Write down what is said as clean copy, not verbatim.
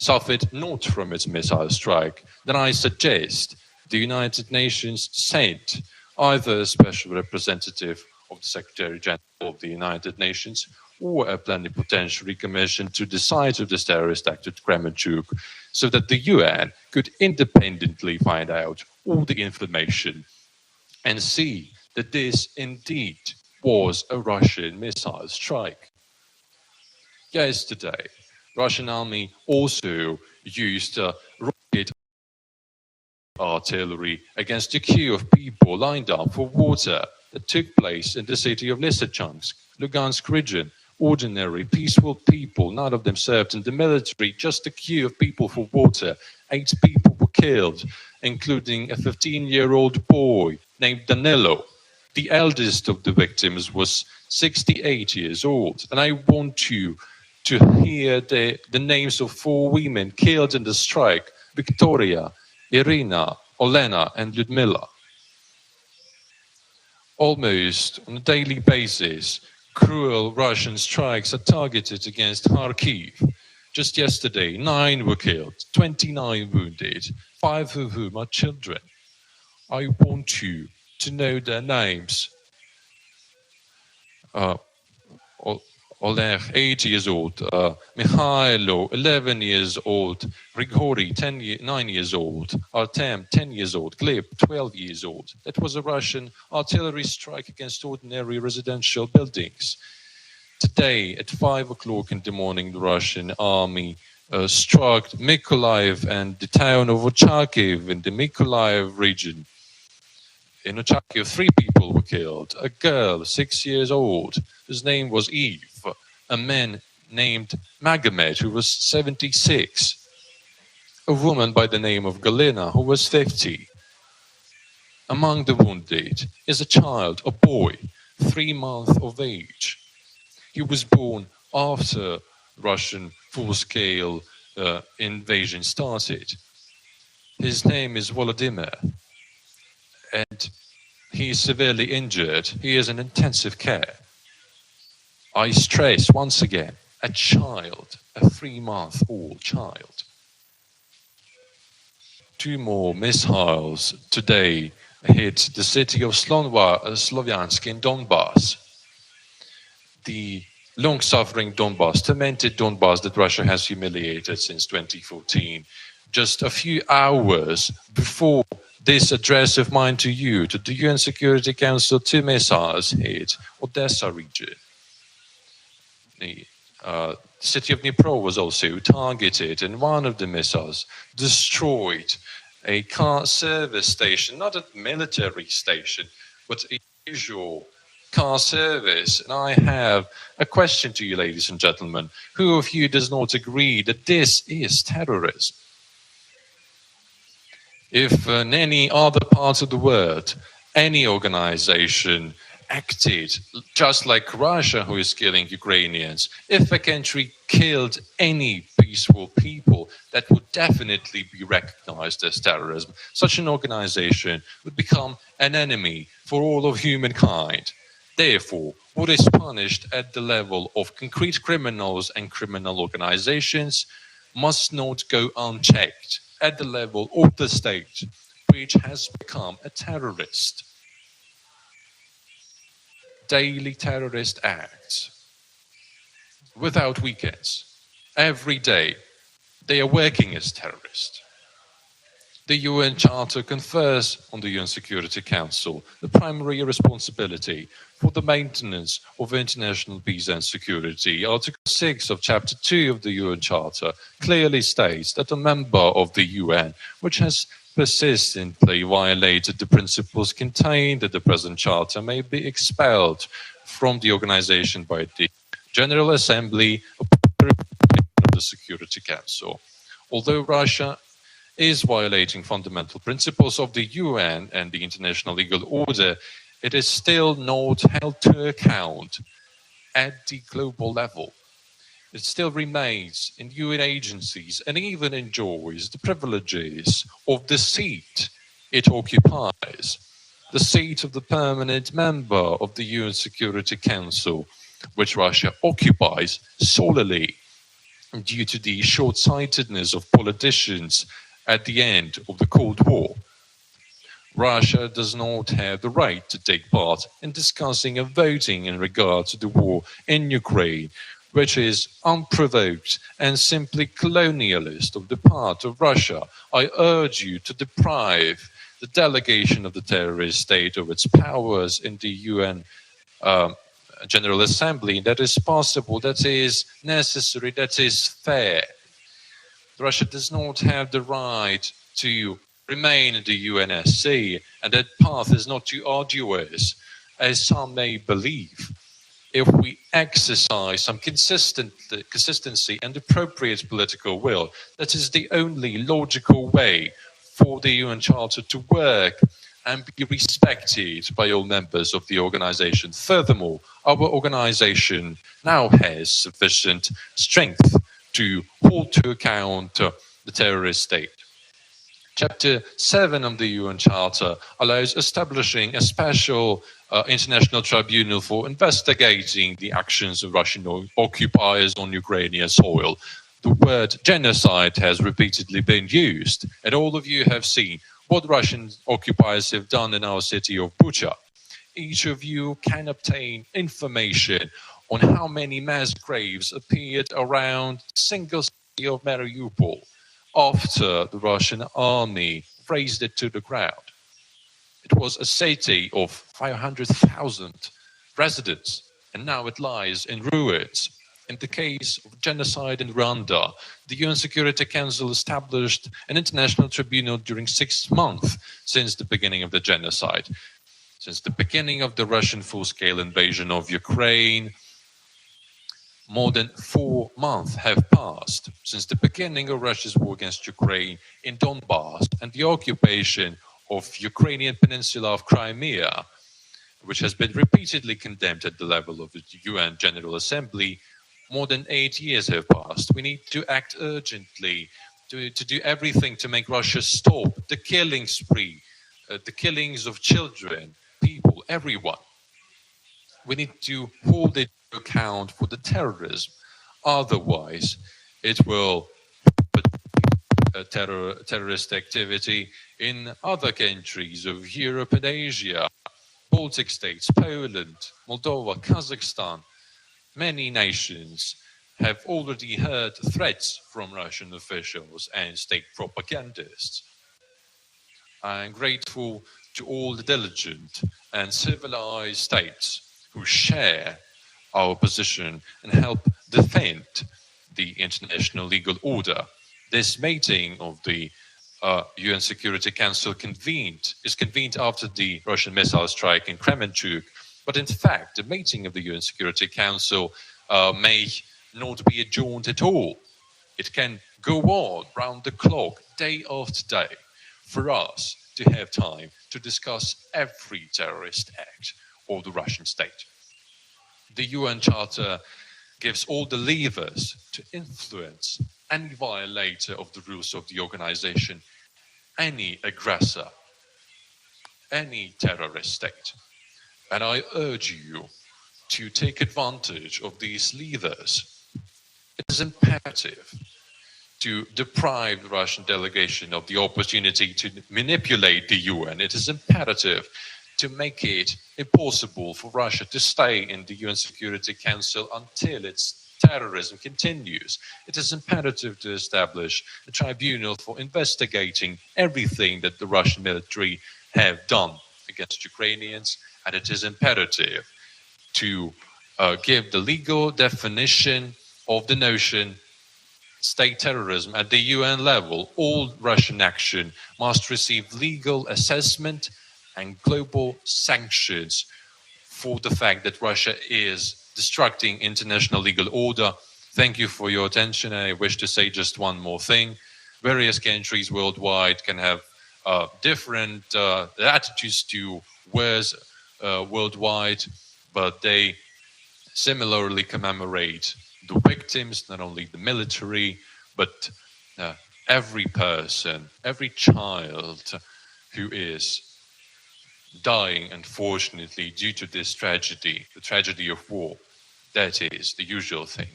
suffered not from its missile strike, then I suggest the United Nations send either a special representative of the Secretary General of the United Nations or a plenipotentiary commission to decide if this terrorist act at Kremenchuk, so that the UN could independently find out all the information and see that this indeed was a Russian missile strike. Yesterday, Russian army also used rocket artillery against a queue of people lined up for water that took place in the city of Lysychansk, Lugansk region. Ordinary, peaceful people, none of them served in the military, just a queue of people for water. 8 people were killed, including a 15-year-old boy named Danilo. The eldest of the victims was 68 years old. And I want you to hear the names of 4 women killed in the strike: Victoria, Irina, Olena, and Ludmila. Almost on a daily basis, cruel Russian strikes are targeted against Kharkiv. Just yesterday, 9 were killed, 29 wounded, 5 of whom are children. I want you to know their names. Oleg, 8 years old, Mikhailo, 11 years old, Grigory, 9 years old, Artem, 10 years old, Gleb, 12 years old. That was a Russian artillery strike against ordinary residential buildings. Today, at 5 o'clock in the morning, the Russian army struck Mykolaiv and the town of Ochakiv in the Mykolaiv region. In Ochakiv, 3 people were killed. A girl, 6 years old, whose name was Eve. A man named Magomed, who was 76. A woman by the name of Galina, who was 50. Among the wounded is a child, a boy, 3 months of age. He was born after Russian full-scale invasion started. His name is Volodymyr, and he is severely injured. He is in intensive care. I stress once again, a child, a 3-month-old child. 2 more missiles today hit the city of Sloviansk in Donbass. The long-suffering Donbass, tormented Donbass that Russia has humiliated since 2014. Just a few hours before this address of mine to you, to the UN Security Council, 2 missiles hit Odessa region. The city of Dnipro was also targeted, and one of the missiles destroyed a car service station, not a military station, but a usual car service. And I have a question to you, ladies and gentlemen. Who of you does not agree that this is terrorism? If in any other part of the world, any organization acted just like Russia, who is killing Ukrainians, if a country killed any peaceful people, that would definitely be recognized as terrorism. Such an organization would become an enemy for all of humankind. Therefore, what is punished at the level of concrete criminals and criminal organizations must not go unchecked at the level of the state, which has become a terrorist. Daily terrorist acts, without weekends, every day, they are working as terrorists. The UN Charter confers on the UN Security Council the primary responsibility for the maintenance of international peace and security. Article 6 of Chapter 2 of the UN Charter clearly states that a member of the UN which has persistently violated the principles contained in the present Charter may be expelled from the organization by the General Assembly of the Security Council. Although Russia is violating fundamental principles of the UN and the international legal order, it is still not held to account at the global level. It still remains in UN agencies and even enjoys the privileges of the seat it occupies, the seat of the permanent member of the UN Security Council, which Russia occupies solely. due to the short-sightedness of politicians at the end of the Cold War. Russia does not have the right to take part in discussing and voting in regard to the war in Ukraine, which is unprovoked and simply colonialist of the part of Russia. I urge you to deprive the delegation of the terrorist state of its powers in the UN General Assembly. That is possible, that is necessary, that is fair. Russia does not have the right to remain in the UNSC, and that path is not too arduous as some may believe. If we exercise some consistency and appropriate political will, that is the only logical way for the UN Charter to work and be respected by all members of the organization. Furthermore, our organization now has sufficient strength to hold to account the terrorist state. Chapter 7 of the UN Charter allows establishing a special international tribunal for investigating the actions of Russian occupiers on Ukrainian soil. The word genocide has repeatedly been used, and all of you have seen what Russian occupiers have done in our city of Bucha. Each of you can obtain information on how many mass graves appeared around the single city of Mariupol after the Russian army razed it to the ground. It was a city of 500,000 residents, and now it lies in ruins. In the case of genocide in Rwanda, the UN Security Council established an international tribunal during 6 months since the beginning of the genocide. Since the beginning of the Russian full-scale invasion of Ukraine, more than 4 months have passed since the beginning of Russia's war against Ukraine in Donbass and the occupation of Ukrainian peninsula of Crimea, which has been repeatedly condemned at the level of the UN General Assembly. More than 8 years have passed. We need to act urgently to do everything to make Russia stop the killing spree, the killings of children, people, everyone. We need to hold it to account for the terrorism. Otherwise, it will put terrorist activity in other countries of Europe and Asia, Baltic states, Poland, Moldova, Kazakhstan. Many nations have already heard threats from Russian officials and state propagandists. I am grateful to all the diligent and civilized states who share our position and help defend the international legal order. This meeting of the UN Security Council is convened after the Russian missile strike in Kremenchuk. But in fact, the meeting of the UN Security Council may not be adjourned at all. It can go on round the clock, day after day, for us to have time to discuss every terrorist act of the Russian state. The UN Charter gives all the levers to influence any violator of the rules of the organization, any aggressor, any terrorist state. And I urge you to take advantage of these levers. It is imperative to deprive the Russian delegation of the opportunity to manipulate the UN. It is imperative to make it impossible for Russia to stay in the UN Security Council until its terrorism continues. It is imperative to establish a tribunal for investigating everything that the Russian military have done against Ukrainians, and it is imperative to give the legal definition of the notion state terrorism at the UN level. All Russian action must receive legal assessment and global sanctions for the fact that Russia is destructing international legal order. Thank you for your attention. I wish to say just one more thing. Various countries worldwide can have different attitudes to wars worldwide, but they similarly commemorate the victims, not only the military, but every person, every child who is dying, unfortunately, due to this tragedy, the tragedy of war. That is the usual thing.